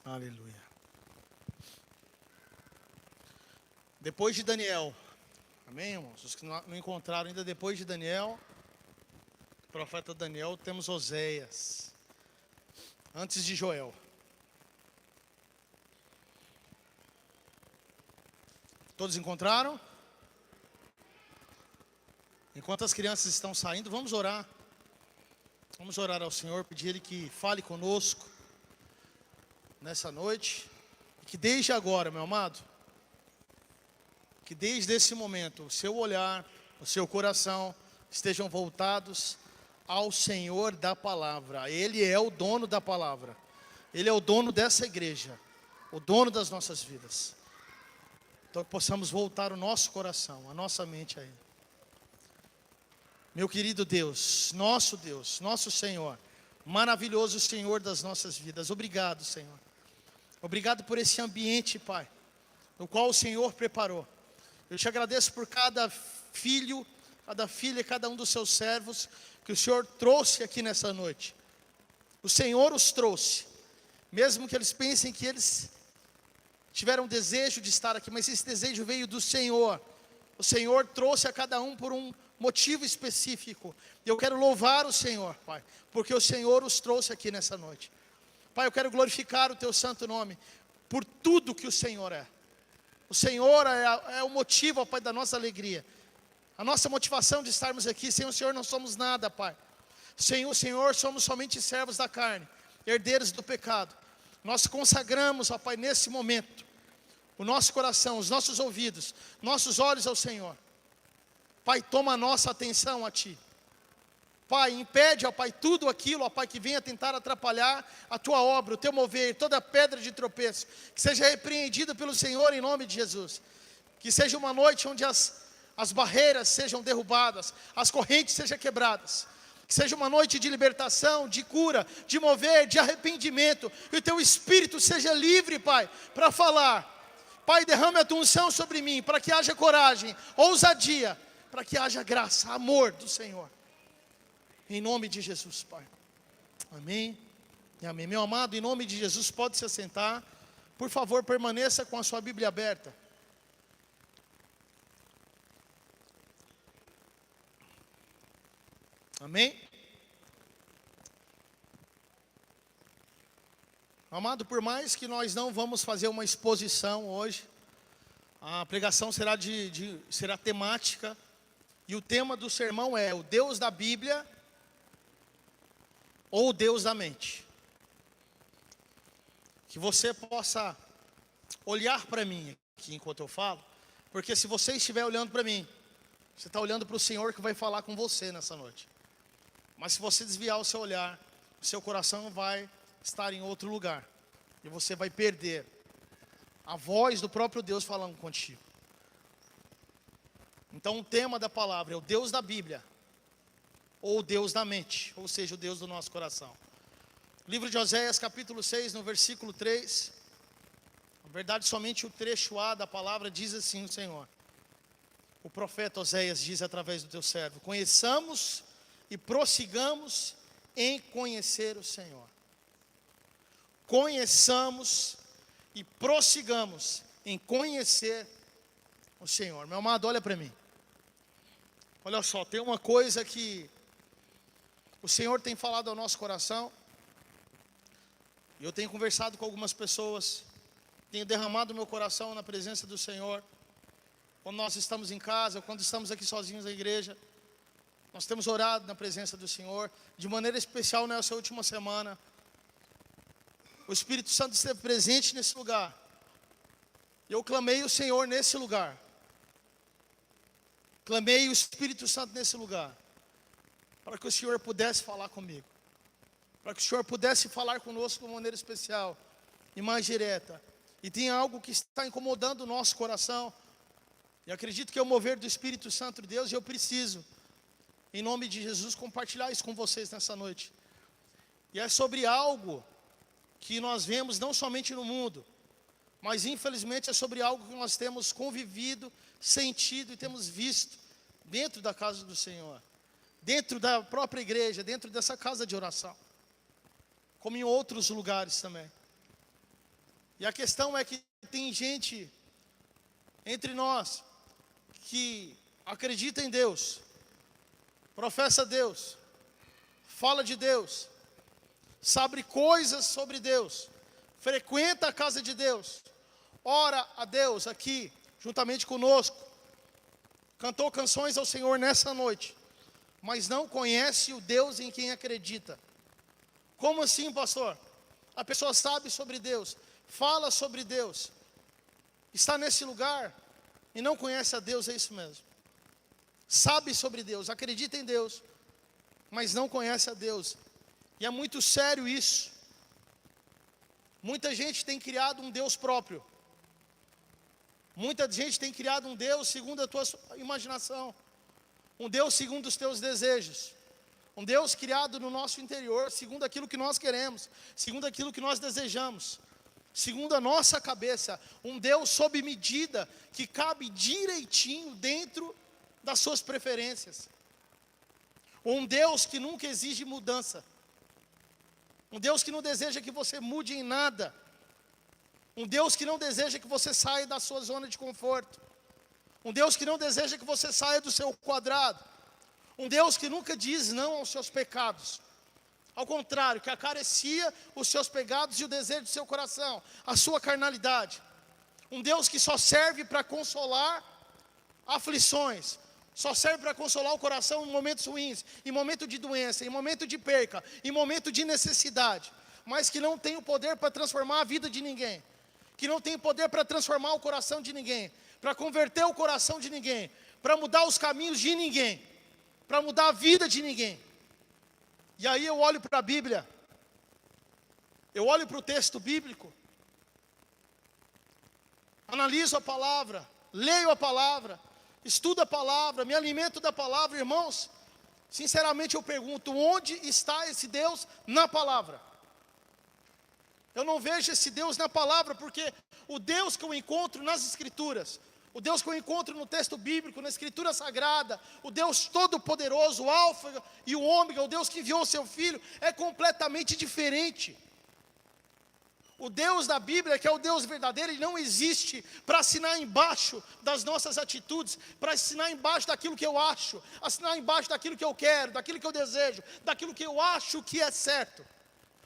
Aleluia. Depois de Daniel, amém, irmãos? Os que não encontraram ainda, depois de Daniel, o profeta Daniel, temos Oséias, antes de Joel. Todos encontraram? Enquanto as crianças estão saindo, vamos orar. Vamos orar ao Senhor, pedir Ele que fale conosco nessa noite. E que desde agora, meu amado, que desde esse momento, o seu olhar, o seu coração estejam voltados ao Senhor da palavra. Ele é o dono da palavra. Ele é o dono dessa igreja, o dono das nossas vidas. Então que possamos voltar o nosso coração, a nossa mente a Ele. Meu querido Deus, nosso Senhor, maravilhoso Senhor das nossas vidas, obrigado, Senhor. Obrigado por esse ambiente, Pai, no qual o Senhor preparou. Eu te agradeço por cada filho, cada filha, cada um dos seus servos que o Senhor trouxe aqui nessa noite. O Senhor os trouxe, mesmo que eles pensem que eles tiveram desejo de estar aqui, mas esse desejo veio do Senhor. O Senhor trouxe a cada um por um motivo específico. Eu quero louvar o Senhor, Pai, porque o Senhor os trouxe aqui nessa noite. Pai, eu quero glorificar o Teu santo nome por tudo que o Senhor é. O Senhor é o motivo, ó Pai, da nossa alegria. A nossa motivação de estarmos aqui. Sem o Senhor não somos nada, Pai. Sem o Senhor somos somente servos da carne, herdeiros do pecado. Nós consagramos, ó Pai, nesse momento, o nosso coração, os nossos ouvidos, nossos olhos ao Senhor. Pai, toma a nossa atenção a Ti. Pai, impede, ó Pai, tudo aquilo, ó Pai, que venha tentar atrapalhar a Tua obra, o Teu mover, toda pedra de tropeço, que seja repreendida pelo Senhor em nome de Jesus. Que seja uma noite onde as barreiras sejam derrubadas, as correntes sejam quebradas. Que seja uma noite de libertação, de cura, de mover, de arrependimento. Que o Teu Espírito seja livre, Pai, para falar. Pai, derrame a Tua unção sobre mim, para que haja coragem, ousadia, para que haja graça, amor do Senhor. Em nome de Jesus, Pai. Amém e amém. Meu amado, em nome de Jesus, pode se assentar. Por favor, permaneça com a sua Bíblia aberta. Amém? Amado, por mais que nós não vamos fazer uma exposição hoje, a pregação será temática. E o tema do sermão é o Deus da Bíblia ou o Deus da mente. Que você possa olhar para mim aqui enquanto eu falo, porque se você estiver olhando para mim, você está olhando para o Senhor que vai falar com você nessa noite. Mas se você desviar o seu olhar, o seu coração vai estar em outro lugar. E você vai perder a voz do próprio Deus falando contigo. Então o tema da palavra é o Deus da Bíblia, ou o Deus da mente, ou seja, o Deus do nosso coração. Livro de Oséias, capítulo 6, no versículo 3. Na verdade, somente o trecho A da palavra diz assim o Senhor. O profeta Oséias diz através do teu servo: conheçamos e prossigamos em conhecer o Senhor. Conheçamos e prossigamos em conhecer o Senhor. Meu amado, olha para mim. Olha só, tem uma coisa que o Senhor tem falado ao nosso coração. Eu tenho conversado com algumas pessoas, tenho derramado meu coração na presença do Senhor. Quando nós estamos em casa, quando estamos aqui sozinhos na igreja, nós temos orado na presença do Senhor. De maneira especial nessa última semana, o Espírito Santo esteve presente nesse lugar. Eu clamei o Senhor nesse lugar. Clamei o Espírito Santo nesse lugar, para que o Senhor pudesse falar comigo, para que o Senhor pudesse falar conosco de maneira especial e mais direta. E tem algo que está incomodando o nosso coração, e acredito que é o mover do Espírito Santo de Deus, e eu preciso, em nome de Jesus, compartilhar isso com vocês nessa noite. E é sobre algo que nós vemos não somente no mundo, mas infelizmente é sobre algo que nós temos convivido, sentido e temos visto dentro da casa do Senhor, dentro da própria igreja, dentro dessa casa de oração, como em outros lugares também. E a questão é que tem gente entre nós que acredita em Deus, professa Deus, fala de Deus, sabe coisas sobre Deus, frequenta a casa de Deus, ora a Deus aqui, juntamente conosco, cantou canções ao Senhor nessa noite, mas não conhece o Deus em quem acredita. Como assim, pastor? A pessoa sabe sobre Deus, fala sobre Deus, está nesse lugar e não conhece a Deus, é isso mesmo. Sabe sobre Deus, acredita em Deus, mas não conhece a Deus. E é muito sério isso. Muita gente tem criado um Deus próprio. Muita gente tem criado um Deus segundo a tua imaginação. Um Deus segundo os teus desejos. Um Deus criado no nosso interior, segundo aquilo que nós queremos, segundo aquilo que nós desejamos, segundo a nossa cabeça. Um Deus sob medida, que cabe direitinho dentro das suas preferências. Um Deus que nunca exige mudança. Um Deus que não deseja que você mude em nada. Um Deus que não deseja que você saia da sua zona de conforto. Um Deus que não deseja que você saia do seu quadrado. Um Deus que nunca diz não aos seus pecados. Ao contrário, que acaricia os seus pecados e o desejo do seu coração, a sua carnalidade. Um Deus que só serve para consolar aflições. Só serve para consolar o coração em momentos ruins, em momento de doença, em momento de perca, em momento de necessidade. Mas que não tem o poder para transformar a vida de ninguém. Que não tem poder para transformar o coração de ninguém. Para converter o coração de ninguém. Para mudar os caminhos de ninguém. Para mudar a vida de ninguém. E aí eu olho para a Bíblia. Eu olho para o texto bíblico. Analiso a palavra. Leio a palavra. Estudo a palavra, me alimento da palavra, irmãos. Sinceramente eu pergunto, onde está esse Deus na palavra? Eu não vejo esse Deus na palavra, porque o Deus que eu encontro nas Escrituras, o Deus que eu encontro no texto bíblico, na Escritura Sagrada, o Deus Todo-Poderoso, o Alfa e o Ômega, o Deus que enviou o seu Filho, é completamente diferente. O Deus da Bíblia, que é o Deus verdadeiro, ele não existe para assinar embaixo das nossas atitudes, para assinar embaixo daquilo que eu acho, assinar embaixo daquilo que eu quero, daquilo que eu desejo, daquilo que eu acho que é certo.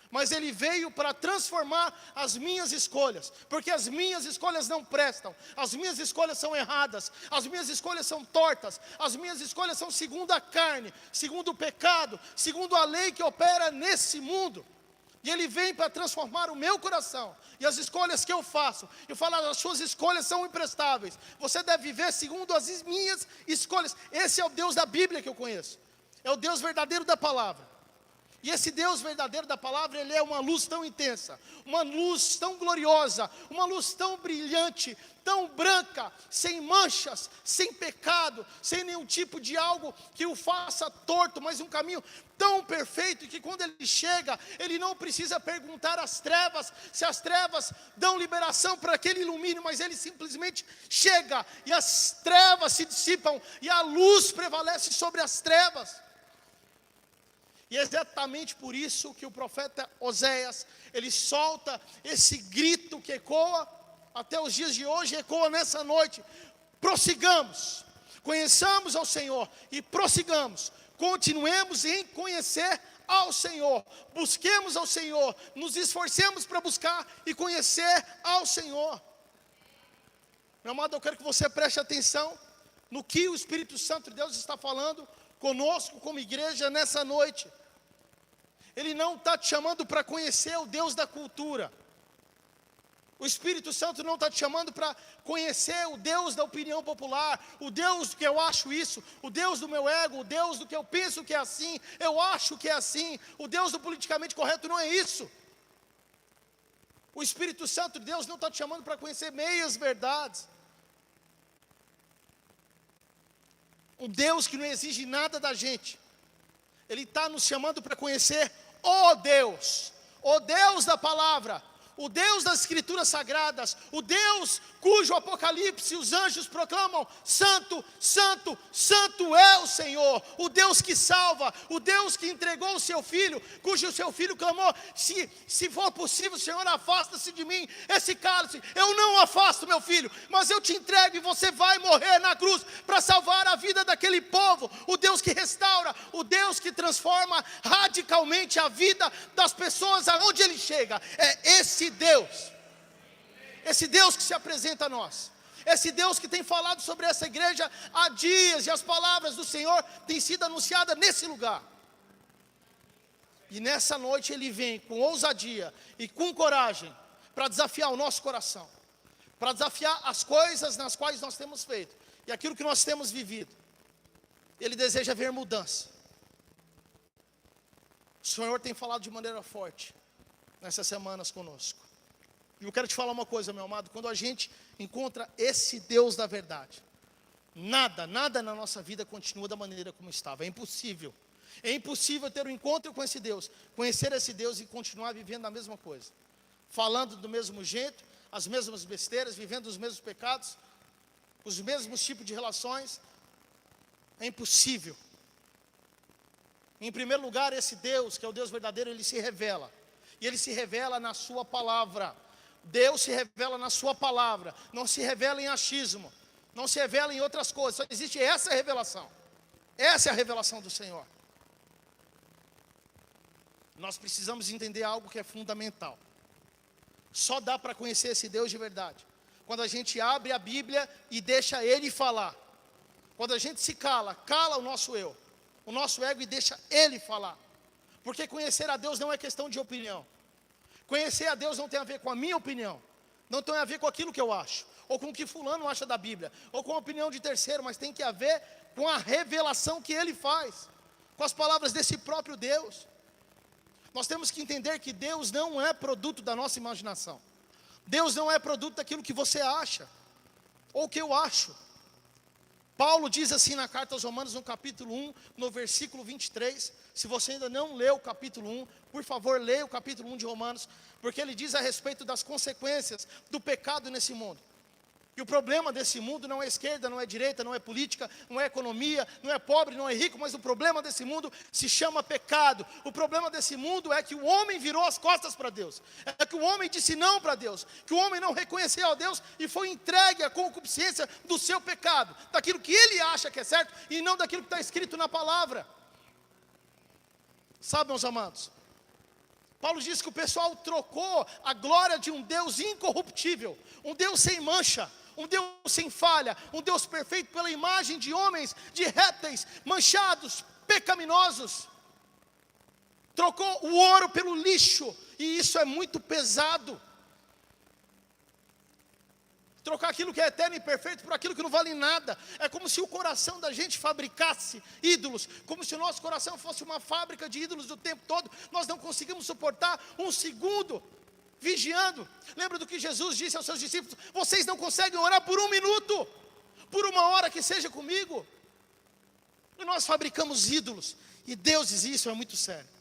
Mas ele veio para transformar as minhas escolhas, porque as minhas escolhas não prestam, as minhas escolhas são erradas, as minhas escolhas são tortas, as minhas escolhas são segundo a carne, segundo o pecado, segundo a lei que opera nesse mundo. E ele vem para transformar o meu coração. E as escolhas que eu faço, eu falo, as suas escolhas são imprestáveis. Você deve viver segundo as minhas escolhas. Esse é o Deus da Bíblia que eu conheço. É o Deus verdadeiro da palavra. E esse Deus verdadeiro da palavra, ele é uma luz tão intensa, uma luz tão gloriosa, uma luz tão brilhante, tão branca, sem manchas, sem pecado, sem nenhum tipo de algo que o faça torto, mas um caminho tão perfeito que quando ele chega, ele não precisa perguntar às trevas, se as trevas dão liberação para que ele ilumine, mas ele simplesmente chega e as trevas se dissipam e a luz prevalece sobre as trevas. E é exatamente por isso que o profeta Oséias, ele solta esse grito que ecoa, até os dias de hoje, ecoa nessa noite. Prossigamos, conheçamos ao Senhor e prossigamos, continuemos em conhecer ao Senhor, busquemos ao Senhor, nos esforcemos para buscar e conhecer ao Senhor. Meu amado, eu quero que você preste atenção no que o Espírito Santo de Deus está falando conosco como igreja nessa noite. Ele não está te chamando para conhecer o Deus da cultura. O Espírito Santo não está te chamando para conhecer o Deus da opinião popular, o Deus do que eu acho isso, o Deus do meu ego, o Deus do que eu penso que é assim, eu acho que é assim, o Deus do politicamente correto. Não é isso. O Espírito Santo de Deus não está te chamando para conhecer meias verdades. Um Deus que não exige nada da gente. Ele está nos chamando para conhecer o Deus da palavra, o Deus das Escrituras Sagradas, o Deus cujo Apocalipse os anjos proclamam: Santo, Santo, Santo é o Senhor, o Deus que salva, o Deus que entregou o seu Filho, cujo seu Filho clamou: se for possível, Senhor, afasta-se de mim esse cálice. Eu não afasto, meu filho, mas eu te entrego e você vai morrer na cruz para salvar a vida daquele povo. O Deus que restaura, o Deus que transforma radicalmente a vida das pessoas aonde Ele chega. É esse Deus que se apresenta a nós, esse Deus que tem falado sobre essa igreja há dias, e as palavras do Senhor têm sido anunciadas nesse lugar. E nessa noite Ele vem com ousadia e com coragem para desafiar o nosso coração, para desafiar as coisas nas quais nós temos feito e aquilo que nós temos vivido. Ele deseja ver mudança. O Senhor tem falado de maneira forte nessas semanas conosco. E eu quero te falar uma coisa, meu amado: quando a gente encontra esse Deus da verdade, nada na nossa vida continua da maneira como estava. É impossível. É impossível ter um encontro com esse Deus, conhecer esse Deus e continuar vivendo a mesma coisa, falando do mesmo jeito, as mesmas besteiras, vivendo os mesmos pecados, os mesmos tipos de relações. É impossível. Em primeiro lugar, esse Deus, que é o Deus verdadeiro, Ele se revela. E Ele se revela na sua palavra. Deus se revela na sua palavra. Não se revela em achismo. Não se revela em outras coisas. Só existe essa revelação. Essa é a revelação do Senhor. Nós precisamos entender algo que é fundamental. Só dá para conhecer esse Deus de verdade quando a gente abre a Bíblia e deixa Ele falar. Quando a gente se cala o nosso eu, o nosso ego, e deixa Ele falar. Porque conhecer a Deus não é questão de opinião. Conhecer a Deus não tem a ver com a minha opinião, não tem a ver com aquilo que eu acho, ou com o que fulano acha da Bíblia, ou com a opinião de terceiro, mas tem que a ver com a revelação que Ele faz, com as palavras desse próprio Deus. Nós temos que entender que Deus não é produto da nossa imaginação. Deus não é produto daquilo que você acha, ou que eu acho. Paulo diz assim na carta aos Romanos, no capítulo 1, no versículo 23, se você ainda não leu o capítulo 1, por favor, leia o capítulo 1 de Romanos, porque ele diz a respeito das consequências do pecado nesse mundo. E o problema desse mundo não é esquerda, não é direita, não é política, não é economia, não é pobre, não é rico, mas o problema desse mundo se chama pecado. O problema desse mundo é que o homem virou as costas para Deus, é que o homem disse não para Deus, que o homem não reconheceu a Deus e foi entregue à concupiscência do seu pecado, daquilo que ele acha que é certo e não daquilo que está escrito na palavra. Sabe, meus amados, Paulo diz que o pessoal trocou a glória de um Deus incorruptível, um Deus sem mancha, um Deus sem falha, um Deus perfeito, pela imagem de homens, de répteis, manchados, pecaminosos. Trocou o ouro pelo lixo, e isso é muito pesado. Trocar aquilo que é eterno e perfeito por aquilo que não vale nada. É como se o coração da gente fabricasse ídolos, como se o nosso coração fosse uma fábrica de ídolos o tempo todo. Nós não conseguimos suportar um segundo vigiando. Lembra do que Jesus disse aos seus discípulos: vocês não conseguem orar por um minuto, por uma hora que seja comigo. E nós fabricamos ídolos, e Deus diz: isso é muito sério.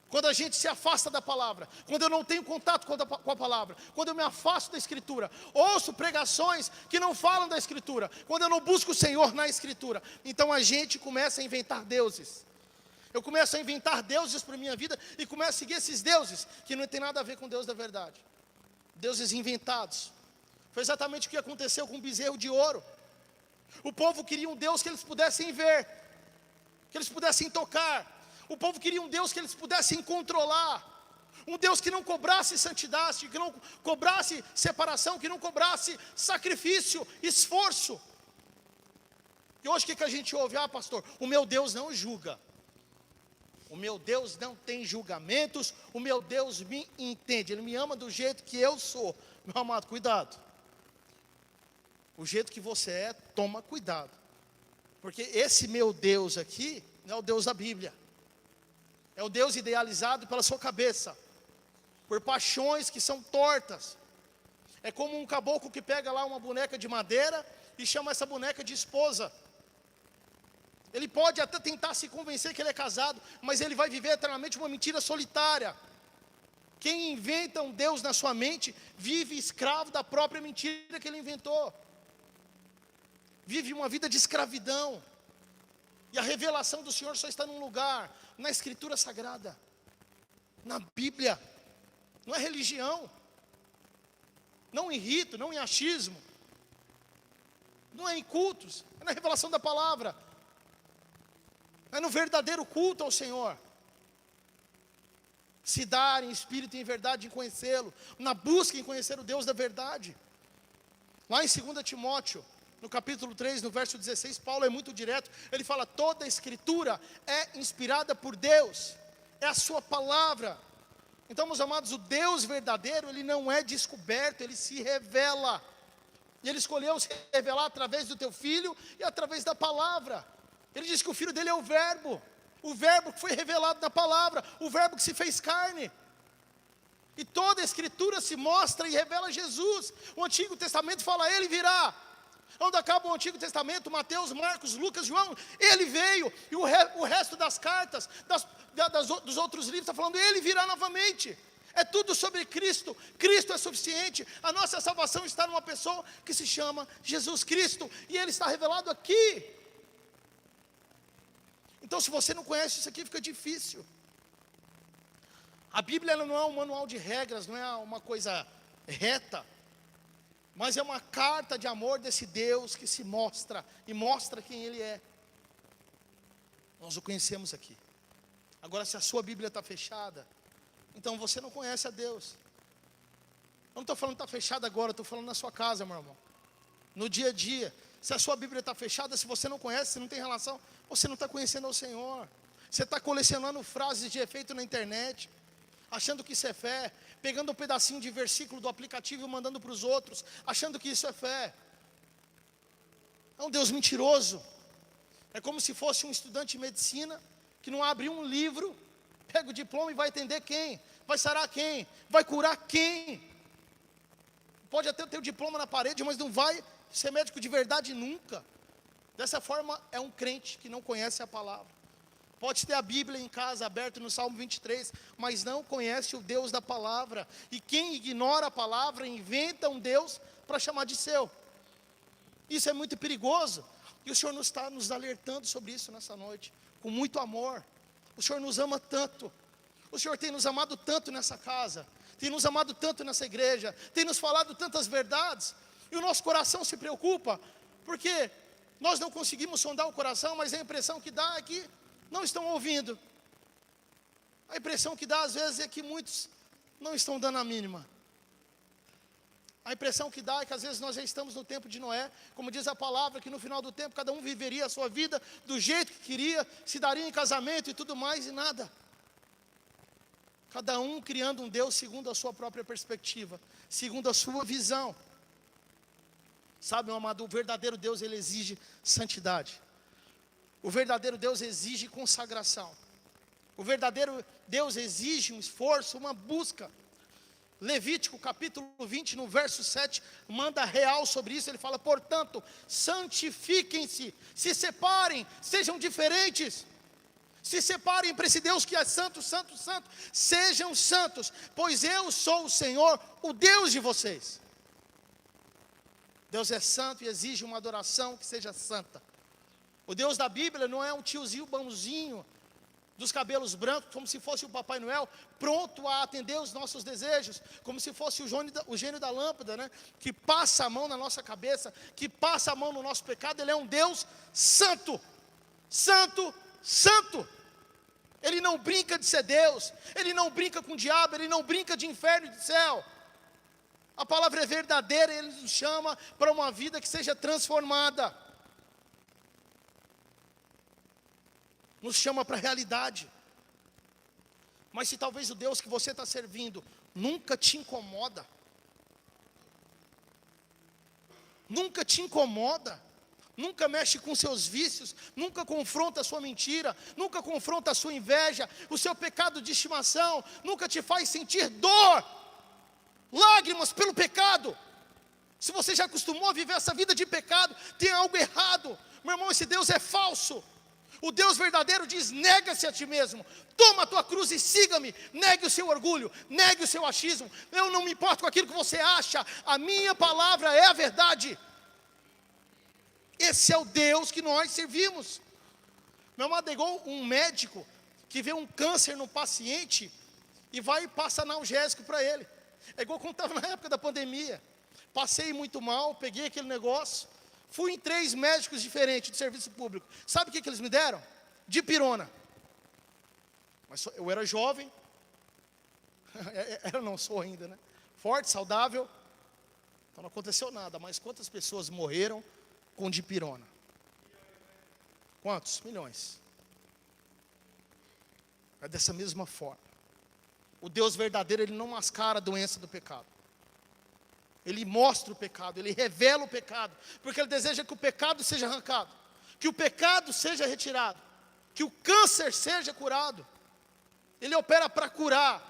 Quando a gente se afasta da palavra, quando eu não tenho contato com a palavra, quando eu me afasto da Escritura, ouço pregações que não falam da Escritura, quando eu não busco o Senhor na Escritura, então a gente começa a inventar deuses. Eu começo a inventar deuses para a minha vida e começo a seguir esses deuses que não tem nada a ver com Deus da verdade. Deuses inventados. Foi exatamente o que aconteceu com o bezerro de ouro. O povo queria um Deus que eles pudessem ver, que eles pudessem tocar. O povo queria um Deus que eles pudessem controlar. Um Deus que não cobrasse santidade, que não cobrasse separação, que não cobrasse sacrifício, esforço. E hoje o que a gente ouve? Ah, pastor, o meu Deus não julga. O meu Deus não tem julgamentos, o meu Deus me entende, Ele me ama do jeito que eu sou. Meu amado, cuidado. O jeito que você é, toma cuidado. Porque esse meu Deus aqui não é o Deus da Bíblia. É o Deus idealizado pela sua cabeça, por paixões que são tortas. É como um caboclo que pega lá uma boneca de madeira e chama essa boneca de esposa. Ele pode até tentar se convencer que ele é casado, mas ele vai viver eternamente uma mentira solitária. Quem inventa um Deus na sua mente, vive escravo da própria mentira que ele inventou. Vive uma vida de escravidão. E a revelação do Senhor só está num lugar, na Escritura Sagrada, na Bíblia. Não é religião, não em rito, não em achismo, não é em cultos, é na revelação da palavra, é no verdadeiro culto ao Senhor. Se dar em espírito e em verdade em conhecê-lo, na busca em conhecer o Deus da verdade. Lá em 2 Timóteo, no capítulo 3, no verso 16, Paulo é muito direto, ele fala: toda a Escritura é inspirada por Deus, é a sua palavra. Então, meus amados, o Deus verdadeiro, ele não é descoberto, ele se revela. E ele escolheu se revelar através do teu Filho e através da palavra. Ele diz que o Filho dele é o Verbo que foi revelado na palavra, o Verbo que se fez carne. E toda a Escritura se mostra e revela Jesus. O Antigo Testamento fala: ele virá. Onde acaba o Antigo Testamento, Mateus, Marcos, Lucas, João, ele veio. E o resto das cartas, dos outros livros, está falando: ele virá novamente. É tudo sobre Cristo. Cristo é suficiente. A nossa salvação está numa pessoa que se chama Jesus Cristo, e ele está revelado aqui. Então, se você não conhece isso aqui, fica difícil. A Bíblia, ela não é um manual de regras, não é uma coisa reta, mas é uma carta de amor desse Deus que se mostra, e mostra quem Ele é. Nós o conhecemos aqui. Agora, se a sua Bíblia está fechada, então você não conhece a Deus. Eu não estou falando que está fechada agora, estou falando na sua casa, meu irmão. No dia a dia. Se a sua Bíblia está fechada, se você não conhece, se não tem relação, você não está conhecendo ao Senhor. Você está colecionando frases de efeito na internet, achando que isso é fé, pegando um pedacinho de versículo do aplicativo e mandando para os outros, achando que isso é fé. É um Deus mentiroso. É como se fosse um estudante de medicina que não abre um livro, pega o diploma e vai atender quem? Vai sarar quem? Vai curar quem? Pode até ter o diploma na parede, mas não vai ser médico de verdade nunca. Dessa forma, é um crente que não conhece a palavra. Pode ter a Bíblia em casa, aberta no Salmo 23, mas não conhece o Deus da palavra. E quem ignora a palavra, inventa um Deus para chamar de seu. Isso é muito perigoso. E o Senhor está nos alertando sobre isso nessa noite, com muito amor. O Senhor nos ama tanto. O Senhor tem nos amado tanto nessa casa, tem nos amado tanto nessa igreja, tem nos falado tantas verdades. E o nosso coração se preocupa, porque nós não conseguimos sondar o coração, mas a impressão que dá é que não estão ouvindo. A impressão que dá às vezes é que muitos não estão dando a mínima. A impressão que dá é que às vezes nós já estamos no tempo de Noé, como diz a palavra, que no final do tempo cada um viveria a sua vida do jeito que queria, se daria em casamento e tudo mais, e nada. Cada um criando um Deus segundo a sua própria perspectiva, segundo a sua visão. Sabe, meu amado, o verdadeiro Deus, ele exige santidade. O verdadeiro Deus exige consagração. O verdadeiro Deus exige um esforço, uma busca. Levítico capítulo 20, no verso 7, manda real sobre isso. Ele fala: portanto, santifiquem-se, se separem, sejam diferentes. Se separem para esse Deus que é santo, santo, santo. Sejam santos, pois eu sou o Senhor, o Deus de vocês. Deus é santo e exige uma adoração que seja santa. O Deus da Bíblia não é um tiozinho bonzinho, dos cabelos brancos, como se fosse o Papai Noel, pronto a atender os nossos desejos, como se fosse o gênio da lâmpada, né? Que passa a mão na nossa cabeça, que passa a mão no nosso pecado. Ele é um Deus santo, santo, santo. Ele não brinca de ser Deus, ele não brinca com o diabo, ele não brinca de inferno e de céu. A palavra é verdadeira e Ele nos chama para uma vida que seja transformada. Nos chama para a realidade. Mas se talvez o Deus que você está servindo nunca te incomoda, nunca te incomoda, nunca mexe com seus vícios, nunca confronta a sua mentira, nunca confronta a sua inveja, o seu pecado de estimação, nunca te faz sentir dor, lágrimas pelo pecado. Se você já acostumou a viver essa vida de pecado, tem algo errado. Meu irmão, esse Deus é falso. O Deus verdadeiro diz: nega-se a ti mesmo, toma a tua cruz e siga-me. Negue o seu orgulho, negue o seu achismo. Eu não me importo com aquilo que você acha, a minha palavra é a verdade. Esse é o Deus que nós servimos. Meu amado, é igual um médico que vê um câncer no paciente e vai e passa analgésico para ele. É igual quando estava na época da pandemia. Passei muito mal, peguei aquele negócio, fui em 3 médicos diferentes do serviço público. Sabe o que eles me deram? Dipirona. Mas eu era jovem, eu não sou ainda, né? Forte, saudável, então não aconteceu nada. Mas quantas pessoas morreram com dipirona? Quantos? Milhões. É dessa mesma forma. O Deus verdadeiro, Ele não mascara a doença do pecado. Ele mostra o pecado, Ele revela o pecado, porque Ele deseja que o pecado seja arrancado, que o pecado seja retirado, que o câncer seja curado. Ele opera para curar.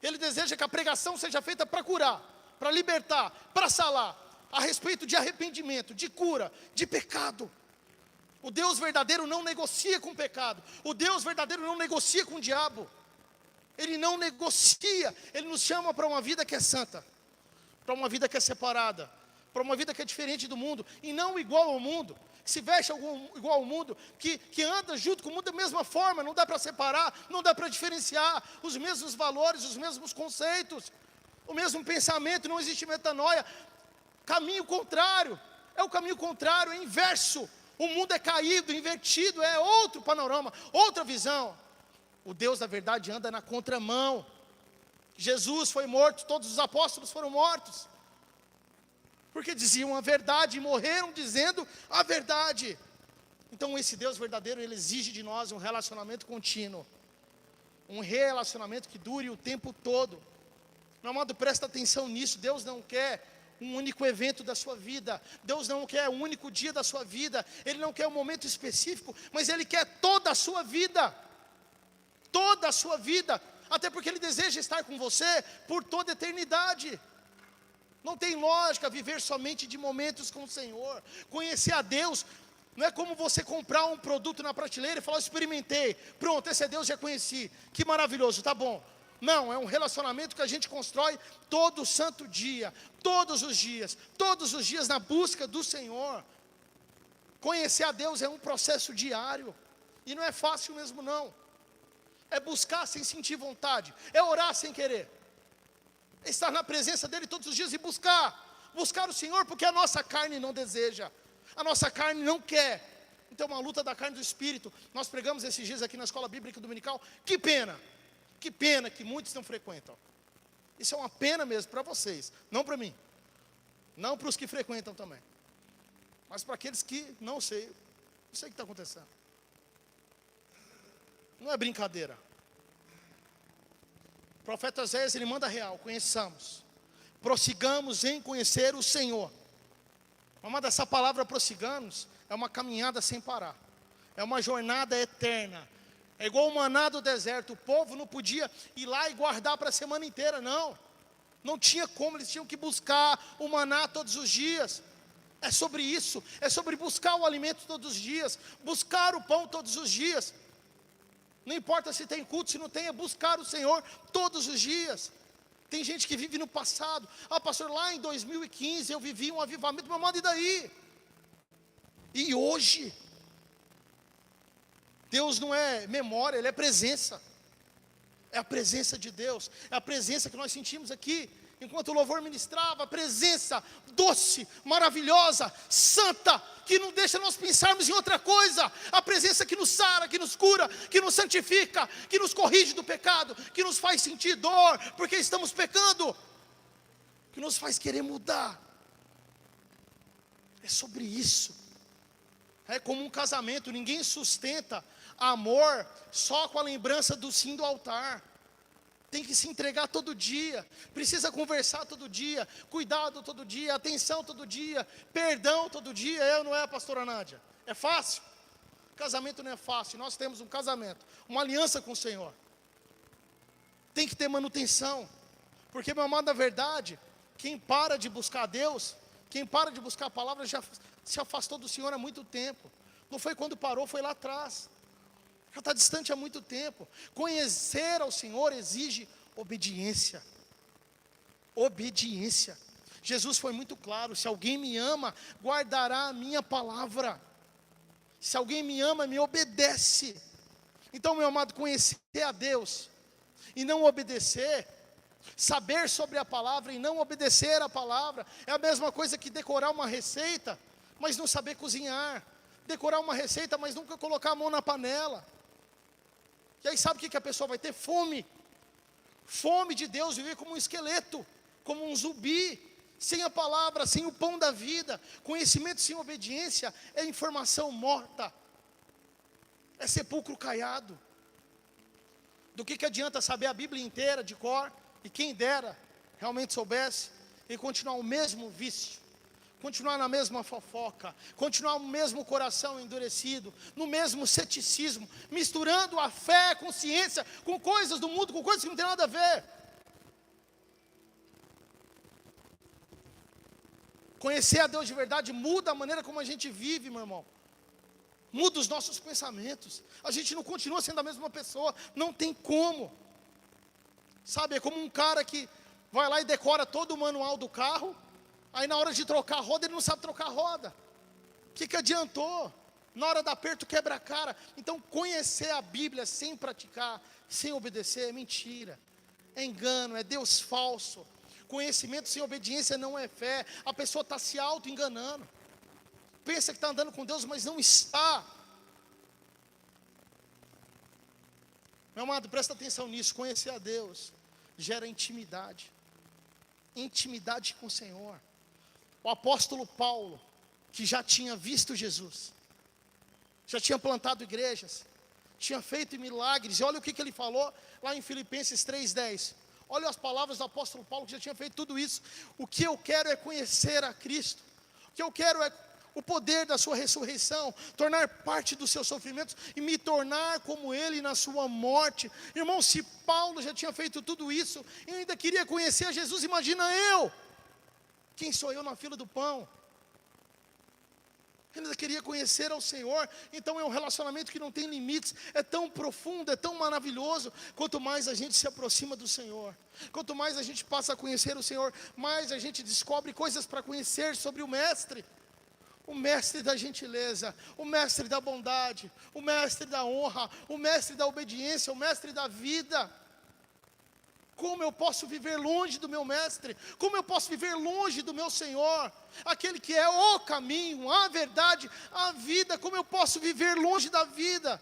Ele deseja que a pregação seja feita para curar, para libertar, para salar, a respeito de arrependimento, de cura, de pecado. O Deus verdadeiro não negocia com o pecado. O Deus verdadeiro não negocia com o diabo. Ele não negocia. Ele nos chama para uma vida que é santa, para uma vida que é separada, para uma vida que é diferente do mundo, e não igual ao mundo, que se veste igual ao mundo, que anda junto com o mundo da mesma forma. Não dá para separar, não dá para diferenciar os mesmos valores, os mesmos conceitos, o mesmo pensamento. Não existe metanoia. Caminho contrário, é o caminho contrário, é inverso. O mundo é caído, invertido, é outro panorama, outra visão. O Deus da verdade anda na contramão. Jesus foi morto, todos os apóstolos foram mortos, porque diziam a verdade e morreram dizendo a verdade. Então esse Deus verdadeiro, Ele exige de nós um relacionamento contínuo, um relacionamento que dure o tempo todo. Meu amado, presta atenção nisso. Deus não quer um único evento da sua vida, Deus não quer um único dia da sua vida, Ele não quer um momento específico, mas Ele quer toda a sua vida, toda a sua vida, até porque Ele deseja estar com você por toda a eternidade. Não tem lógica viver somente de momentos com o Senhor. Conhecer a Deus não é como você comprar um produto na prateleira e falar: experimentei, pronto, esse é Deus, já conheci, que maravilhoso, tá bom. Não, é um relacionamento que a gente constrói todo santo dia, todos os dias na busca do Senhor. Conhecer a Deus é um processo diário, e não é fácil mesmo não. É buscar sem sentir vontade, é orar sem querer, é estar na presença dEle todos os dias e buscar o Senhor, porque a nossa carne não deseja, a nossa carne não quer. Então uma luta da carne e do Espírito. Nós pregamos esses dias aqui na escola bíblica dominical. Que pena que muitos não frequentam. Isso é uma pena mesmo para vocês, não para mim, não para os que frequentam também, mas para aqueles que não sei o que está acontecendo. Não é brincadeira. O profeta Zéias, ele manda real: conheçamos, prossigamos em conhecer o Senhor. Amada, essa palavra prossigamos é uma caminhada sem parar, é uma jornada eterna. É igual o maná do deserto. O povo não podia ir lá e guardar para a semana inteira, não tinha como. Eles tinham que buscar o maná todos os dias. É sobre isso, é sobre buscar o alimento todos os dias, buscar o pão todos os dias. Não importa se tem culto, se não tem, é buscar o Senhor todos os dias. Tem gente que vive no passado. Ah, pastor, lá em 2015 eu vivi um avivamento. Meu amado, e daí? E hoje? Deus não é memória, Ele é presença. É a presença de Deus, é a presença que nós sentimos aqui, enquanto o louvor ministrava. A presença doce, maravilhosa, santa, que não deixa nós pensarmos em outra coisa. A presença que nos sara, que nos cura, que nos santifica, que nos corrige do pecado, que nos faz sentir dor, porque estamos pecando, que nos faz querer mudar. É sobre isso. É como um casamento, ninguém sustenta amor só com a lembrança do sim do altar. Tem que se entregar todo dia, precisa conversar todo dia, cuidado todo dia, atenção todo dia, perdão todo dia. Não é, pastora Nádia? É fácil? Casamento não é fácil. Nós temos um casamento, uma aliança com o Senhor. Tem que ter manutenção, porque, meu amado, na verdade, quem para de buscar a Deus, quem para de buscar a palavra, já se afastou do Senhor há muito tempo. Não foi quando parou, foi lá atrás. Já está distante há muito tempo. Conhecer ao Senhor exige obediência. Obediência. Jesus foi muito claro: se alguém me ama, guardará a minha palavra. Se alguém me ama, me obedece. Então, meu amado, conhecer a Deus e não obedecer, saber sobre a palavra e não obedecer a palavra, é a mesma coisa que decorar uma receita, mas não saber cozinhar. Decorar uma receita, mas nunca colocar a mão na panela. E aí sabe o que a pessoa vai ter? Fome. Fome de Deus, viver como um esqueleto, como um zumbi, sem a palavra, sem o pão da vida. Conhecimento sem obediência é informação morta, é sepulcro caiado. Do que adianta saber a Bíblia inteira de cor, e quem dera realmente soubesse, e continuar o mesmo vício, continuar na mesma fofoca, continuar no mesmo coração endurecido, no mesmo ceticismo, misturando a fé, a consciência, com coisas do mundo, com coisas que não tem nada a ver. Conhecer a Deus de verdade muda a maneira como a gente vive, meu irmão. Muda os nossos pensamentos. A gente não continua sendo a mesma pessoa, não tem como. Sabe, é como um cara que vai lá e decora todo o manual do carro, aí na hora de trocar a roda, ele não sabe trocar a roda. O que adiantou? Na hora do aperto quebra a cara. Então conhecer a Bíblia sem praticar, sem obedecer, é mentira, é engano, é Deus falso. Conhecimento sem obediência não é fé. A pessoa está se auto-enganando. Pensa que está andando com Deus, mas não está. Meu amado, presta atenção nisso. Conhecer a Deus gera intimidade. Intimidade com o Senhor. O apóstolo Paulo, que já tinha visto Jesus, já tinha plantado igrejas, tinha feito milagres, e olha o que ele falou lá em Filipenses 3:10. Olha as palavras do apóstolo Paulo, que já tinha feito tudo isso. O que eu quero é conhecer a Cristo. O que eu quero é o poder da sua ressurreição, tornar parte dos seus sofrimentos e me tornar como Ele na sua morte. Irmão, se Paulo já tinha feito tudo isso, eu ainda queria conhecer a Jesus, imagina eu. Quem sou eu na fila do pão? Eu ainda queria conhecer ao Senhor. Então é um relacionamento que não tem limites, é tão profundo, é tão maravilhoso. Quanto mais a gente se aproxima do Senhor, quanto mais a gente passa a conhecer o Senhor, mais a gente descobre coisas para conhecer sobre o Mestre. O Mestre da gentileza, o Mestre da bondade, o Mestre da honra, o Mestre da obediência, o Mestre da vida. Como eu posso viver longe do meu Mestre? Como eu posso viver longe do meu Senhor? Aquele que é o caminho, a verdade, a vida. Como eu posso viver longe da vida?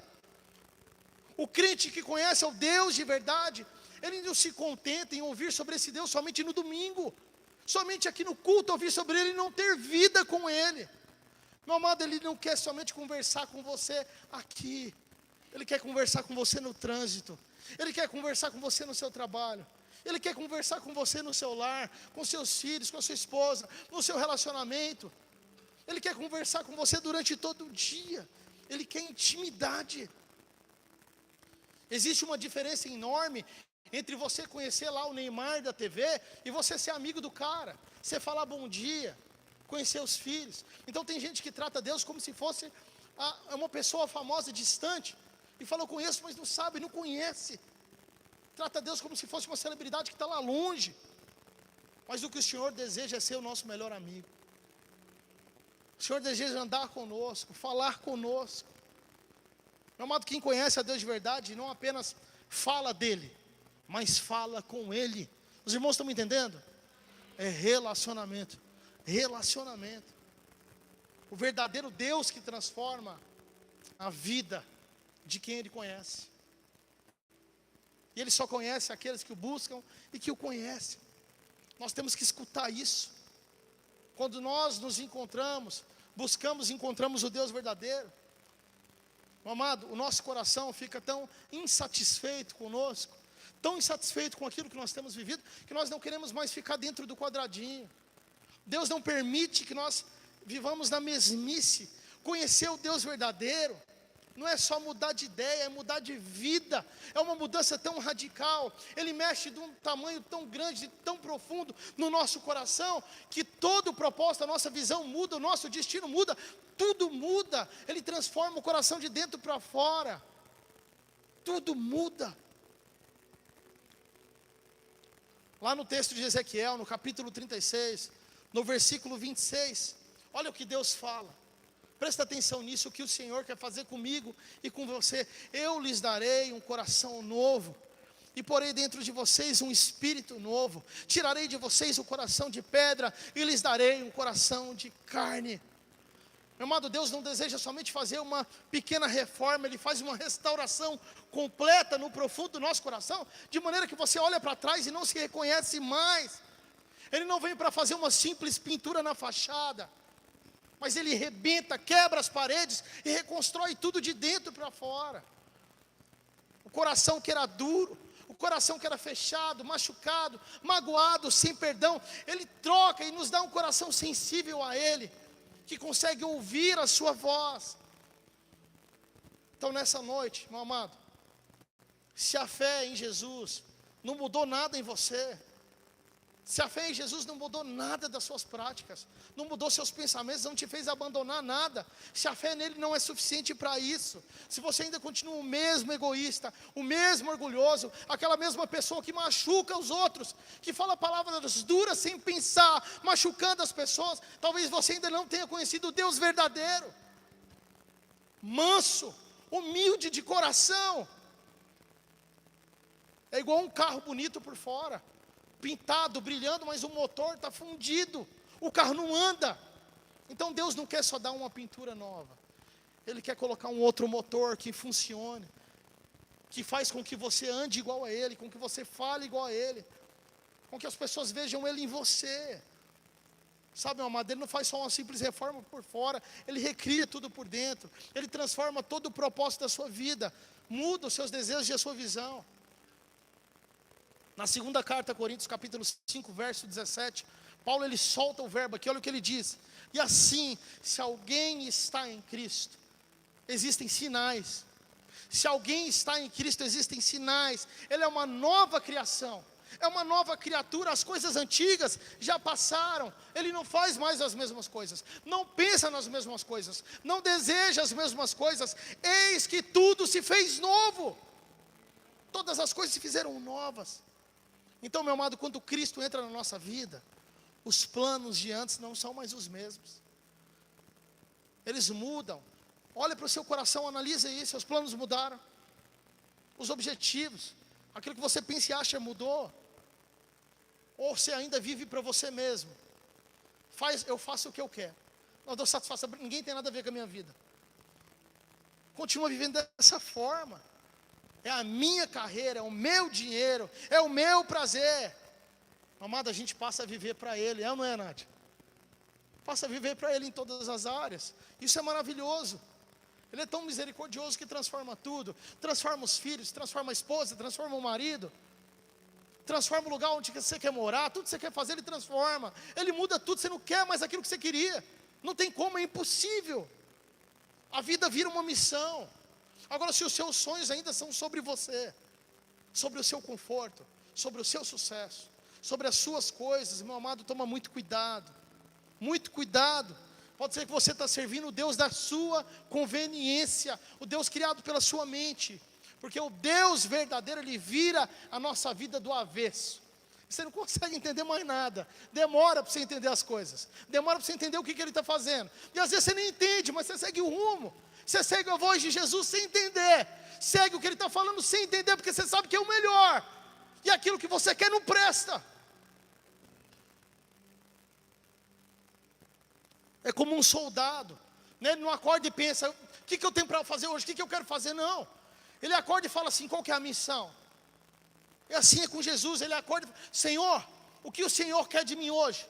O crente que conhece o Deus de verdade, ele não se contenta em ouvir sobre esse Deus somente no domingo, somente aqui no culto ouvir sobre Ele e não ter vida com Ele. Meu amado, Ele não quer somente conversar com você aqui, Ele quer conversar com você no trânsito, Ele quer conversar com você no seu trabalho, Ele quer conversar com você no seu lar, com seus filhos, com a sua esposa, no seu relacionamento. Ele quer conversar com você durante todo o dia. Ele quer intimidade. Existe uma diferença enorme entre você conhecer lá o Neymar da TV e você ser amigo do cara, você falar bom dia, conhecer os filhos. Então tem gente que trata Deus como se fosse uma pessoa famosa, distante, e fala: eu conheço, mas não sabe, não conhece. Trata Deus como se fosse uma celebridade que está lá longe. Mas o que o Senhor deseja é ser o nosso melhor amigo. O Senhor deseja andar conosco, falar conosco. Meu amado, quem conhece a Deus de verdade não apenas fala dele, mas fala com Ele. Os irmãos estão me entendendo? É relacionamento. Relacionamento. O verdadeiro Deus que transforma a vida de quem Ele conhece. E Ele só conhece aqueles que o buscam e que o conhecem. Nós temos que escutar isso. Quando nós nos encontramos, buscamos e encontramos o Deus verdadeiro, meu amado, o nosso coração fica tão insatisfeito conosco, tão insatisfeito com aquilo que nós temos vivido, que nós não queremos mais ficar dentro do quadradinho. Deus não permite que nós vivamos na mesmice. Conhecer o Deus verdadeiro Não é só mudar de ideia, é mudar de vida. É uma mudança tão radical. Ele mexe de um tamanho tão grande, tão profundo no nosso coração, que todo o propósito, a nossa visão muda, o nosso destino muda, tudo muda. Ele transforma o coração de dentro para fora. Tudo muda. Lá no texto de Ezequiel, no capítulo 36, no versículo 26, olha o que Deus fala. Presta atenção nisso, o que o Senhor quer fazer comigo e com você. Eu lhes darei um coração novo, e porei dentro de vocês um espírito novo. Tirarei de vocês o coração de pedra, e lhes darei um coração de carne. Meu amado, Deus não deseja somente fazer uma pequena reforma, Ele faz uma restauração completa no profundo do nosso coração, de maneira que você olha para trás e não se reconhece mais. Ele não vem para fazer uma simples pintura na fachada, mas Ele rebenta, quebra as paredes e reconstrói tudo de dentro para fora. O coração que era duro, o coração que era fechado, machucado, magoado, sem perdão, Ele troca e nos dá um coração sensível a Ele, que consegue ouvir a sua voz. Então nessa noite, meu amado, se a fé em Jesus não mudou nada em você, se a fé em Jesus não mudou nada das suas práticas, não mudou seus pensamentos, não te fez abandonar nada, se a fé nele não é suficiente para isso, se você ainda continua o mesmo egoísta, o mesmo orgulhoso, aquela mesma pessoa que machuca os outros, que fala palavras duras sem pensar, machucando as pessoas, talvez você ainda não tenha conhecido o Deus verdadeiro, manso, humilde de coração. É igual um carro bonito por fora, pintado, brilhando, mas o motor está fundido, o carro não anda. Então Deus não quer só dar uma pintura nova, Ele quer colocar um outro motor que funcione, que faz com que você ande igual a Ele, com que você fale igual a Ele, com que as pessoas vejam Ele em você. Sabe, meu amado, Ele não faz só uma simples reforma por fora, Ele recria tudo por dentro, Ele transforma todo o propósito da sua vida, muda os seus desejos e a sua visão. Na segunda carta a Coríntios, capítulo 5, verso 17, Paulo ele solta o verbo aqui, olha o que ele diz. E assim, se alguém está em Cristo, existem sinais. Se alguém está em Cristo, existem sinais. Ele é uma nova criação, é uma nova criatura. As coisas antigas já passaram. Ele não faz mais as mesmas coisas, não pensa nas mesmas coisas, não deseja as mesmas coisas. Eis que tudo se fez novo. Todas as coisas se fizeram novas. Então, meu amado, quando Cristo entra na nossa vida, os planos de antes não são mais os mesmos. Eles mudam. Olha para o seu coração, analisa isso, seus planos mudaram. Os objetivos, aquilo que você pensa e acha mudou. Ou você ainda vive para você mesmo. Eu faço o que eu quero. Não dou satisfação, ninguém tem nada a ver com a minha vida. Continua vivendo dessa forma. É a minha carreira, é o meu dinheiro, é o meu prazer. Amado, a gente passa a viver para Ele, é ou não é, Nádia? Passa a viver para Ele em todas as áreas. Isso é maravilhoso. Ele é tão misericordioso que transforma tudo. Transforma os filhos, transforma a esposa, transforma o marido. Transforma o lugar onde você quer morar, tudo que você quer fazer Ele transforma. Ele muda tudo, você não quer mais aquilo que você queria. Não tem como, é impossível. A vida vira uma missão. Agora, se os seus sonhos ainda são sobre você, sobre o seu conforto, sobre o seu sucesso, sobre as suas coisas, meu amado, toma muito cuidado. Muito cuidado. Pode ser que você está servindo o Deus da sua conveniência, o Deus criado pela sua mente. Porque o Deus verdadeiro, Ele vira a nossa vida do avesso. Você não consegue entender mais nada. Demora para você entender as coisas. Demora para você entender o que Ele está fazendo. E às vezes você nem entende, mas você segue o rumo. Você segue a voz de Jesus sem entender. Segue o que Ele está falando sem entender, porque você sabe que é o melhor. E aquilo que você quer não presta. É como um soldado, né? Ele não acorda e pensa, o que eu tenho para fazer hoje? O que eu quero fazer? Não. Ele acorda e fala assim, qual que é a missão? E assim é com Jesus, ele acorda e fala, Senhor, o que o Senhor quer de mim hoje?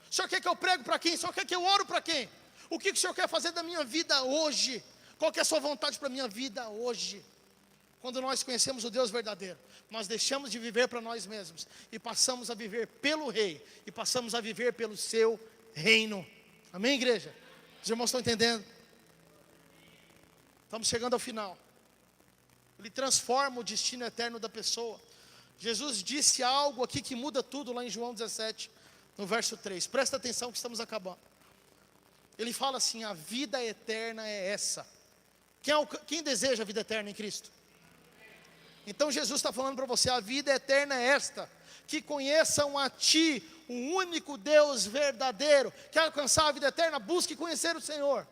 O Senhor quer que eu prego para quem? O Senhor quer que eu oro para quem? O que o Senhor quer fazer da minha vida hoje? Qual que é a sua vontade para a minha vida hoje? Quando nós conhecemos o Deus verdadeiro, nós deixamos de viver para nós mesmos e passamos a viver pelo Rei, e passamos a viver pelo seu reino. Amém, igreja? Os irmãos estão entendendo? Estamos chegando ao final. Ele transforma o destino eterno da pessoa. Jesus disse algo aqui que muda tudo lá em João 17, no verso 3. Presta atenção que estamos acabando. Ele fala assim: a vida eterna é essa. Quem deseja a vida eterna em Cristo? Então Jesus está falando para você: a vida eterna é esta, que conheçam a Ti, o único Deus verdadeiro. Quer alcançar a vida eterna? Busque conhecer o Senhor.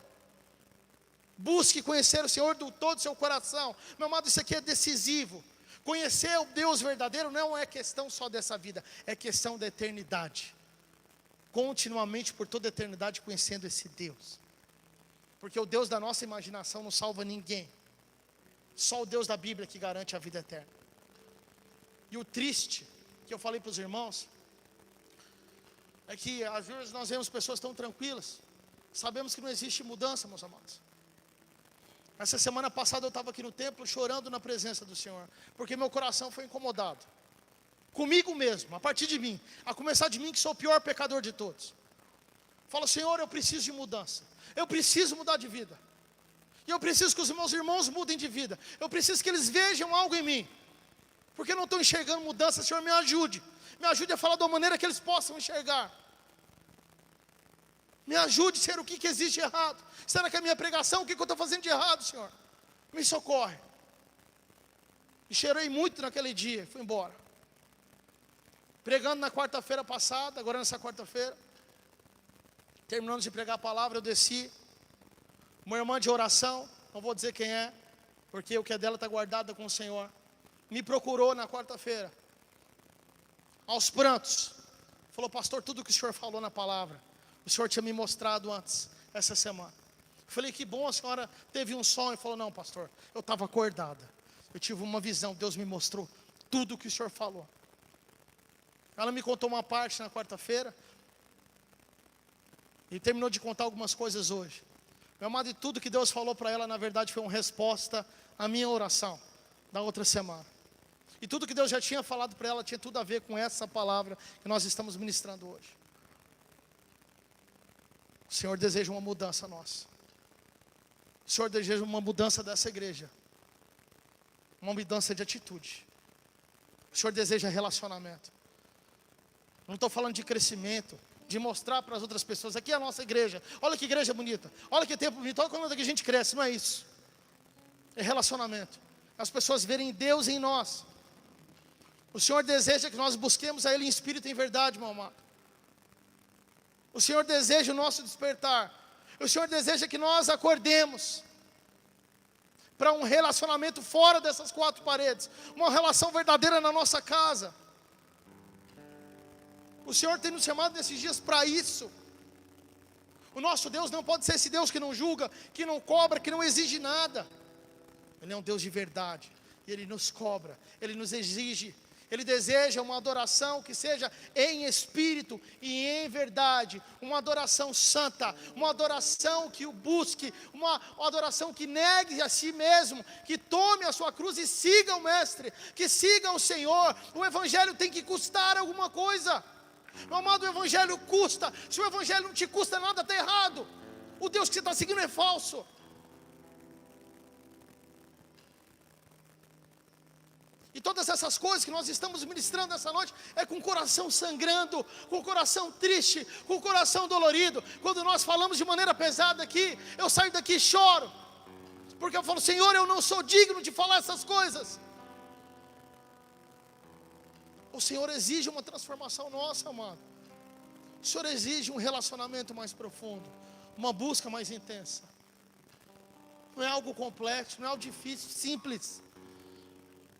Busque conhecer o Senhor de todo o seu coração. Meu amado, isso aqui é decisivo. Conhecer o Deus verdadeiro não é questão só dessa vida, é questão da eternidade. Continuamente, por toda a eternidade, conhecendo esse Deus. Porque o Deus da nossa imaginação não salva ninguém. Só o Deus da Bíblia que garante a vida eterna. E o triste, que eu falei para os irmãos, é que às vezes nós vemos pessoas tão tranquilas. Sabemos que não existe mudança, meus amados. Essa semana passada eu estava aqui no templo chorando na presença do Senhor, porque meu coração foi incomodado. Comigo mesmo, a partir de mim, a começar de mim que sou o pior pecador de todos. Falo: Senhor, eu preciso de mudança. Eu preciso mudar de vida. E eu preciso que os meus irmãos mudem de vida. Eu preciso que eles vejam algo em mim. Porque eu não estou enxergando mudança. Senhor, me ajude. Me ajude a falar de uma maneira que eles possam enxergar. Me ajude, Senhor, o que existe de errado? Será que é a minha pregação? O que eu estou fazendo de errado, Senhor? Me socorre. E chorei muito naquele dia, fui embora. Pregando na quarta-feira passada, agora nessa quarta-feira, terminando de pregar a palavra, eu desci. Uma irmã de oração, não vou dizer quem é, porque o que é dela está guardado com o Senhor, me procurou na quarta-feira, aos prantos. Falou: pastor, tudo que o senhor falou na palavra, o senhor tinha me mostrado antes, essa semana. Eu falei: que bom, a senhora teve um sonho. Falou: não, pastor, eu estava acordada, eu tive uma visão, Deus me mostrou tudo o que o senhor falou. Ela me contou uma parte na quarta-feira, e terminou de contar algumas coisas hoje. Meu amado, e tudo que Deus falou para ela, na verdade, foi uma resposta à minha oração da outra semana. E tudo que Deus já tinha falado para ela, tinha tudo a ver com essa palavra que nós estamos ministrando hoje. O Senhor deseja uma mudança nossa. O Senhor deseja uma mudança dessa igreja. Uma mudança de atitude. O Senhor deseja relacionamento. Não estou falando de crescimento, de mostrar para as outras pessoas: aqui é a nossa igreja, olha que igreja bonita, olha que templo bonito, olha quando a gente cresce. Não é isso. É relacionamento. As pessoas verem Deus em nós. O Senhor deseja que nós busquemos a Ele em espírito e em verdade, meu amado. O Senhor deseja o nosso despertar. O Senhor deseja que nós acordemos para um relacionamento fora dessas quatro paredes, uma relação verdadeira na nossa casa. O Senhor tem nos chamado nesses dias para isso. O nosso Deus não pode ser esse Deus que não julga, que não cobra, que não exige nada. Ele é um Deus de verdade, e Ele nos cobra, Ele nos exige. Ele deseja uma adoração que seja em espírito e em verdade, uma adoração santa, uma adoração que o busque, uma adoração que negue a si mesmo, que tome a sua cruz e siga o Mestre, que siga o Senhor. O Evangelho tem que custar alguma coisa. Meu amado, o Evangelho custa. Se o Evangelho não te custa nada, está errado. O Deus que você está seguindo é falso. E todas essas coisas que nós estamos ministrando essa noite é com o coração sangrando, com o coração triste, com o coração dolorido. Quando nós falamos de maneira pesada aqui, eu saio daqui e choro, porque eu falo: Senhor, eu não sou digno de falar essas coisas. O Senhor exige uma transformação nossa, amado. O Senhor exige um relacionamento mais profundo, uma busca mais intensa. Não é algo complexo, não é algo difícil, simples.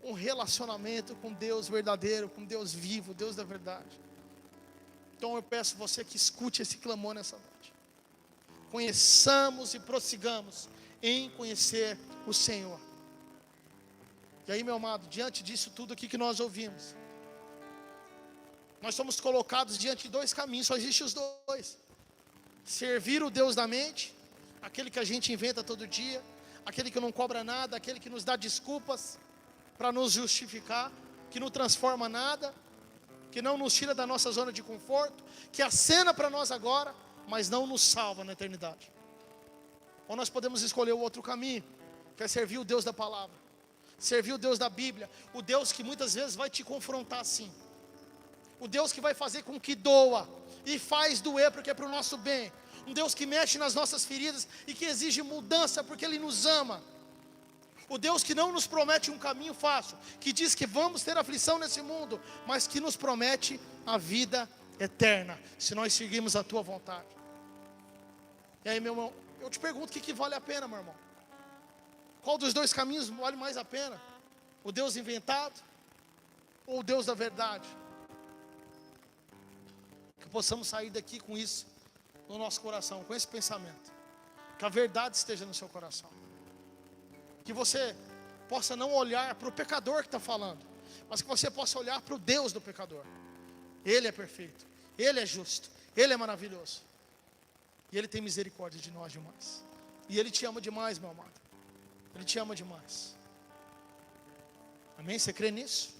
Um relacionamento com Deus verdadeiro, com Deus vivo, Deus da verdade. Então eu peço a você que escute esse clamor nessa noite. Conheçamos e prossigamos em conhecer o Senhor. E aí, meu amado, diante disso tudo aqui que nós ouvimos, nós somos colocados diante de dois caminhos, só existem os dois: servir o Deus da mente, aquele que a gente inventa todo dia, aquele que não cobra nada, aquele que nos dá desculpas para nos justificar, que não transforma nada, que não nos tira da nossa zona de conforto, que acena para nós agora, mas não nos salva na eternidade. Ou nós podemos escolher o outro caminho, Quer servir o Deus da palavra, servir o Deus da Bíblia, o Deus que muitas vezes vai te confrontar sim, o Deus que vai fazer com que doa, e faz doer porque é para o nosso bem, um Deus que mexe nas nossas feridas e que exige mudança porque Ele nos ama, o Deus que não nos promete um caminho fácil, que diz que vamos ter aflição nesse mundo, mas que nos promete a vida eterna, se nós seguirmos a Tua vontade. E aí, meu irmão, eu te pergunto, o que vale a pena, meu irmão? Qual dos dois caminhos vale mais a pena? O Deus inventado ou o Deus da verdade? Que possamos sair daqui com isso no nosso coração, com esse pensamento, que a verdade esteja no seu coração, que você possa não olhar para o pecador que está falando, mas que você possa olhar para o Deus do pecador. Ele é perfeito, Ele é justo, Ele é maravilhoso, e Ele tem misericórdia de nós demais, e Ele te ama demais, meu amado. Ele te ama demais. Amém? Você crê nisso?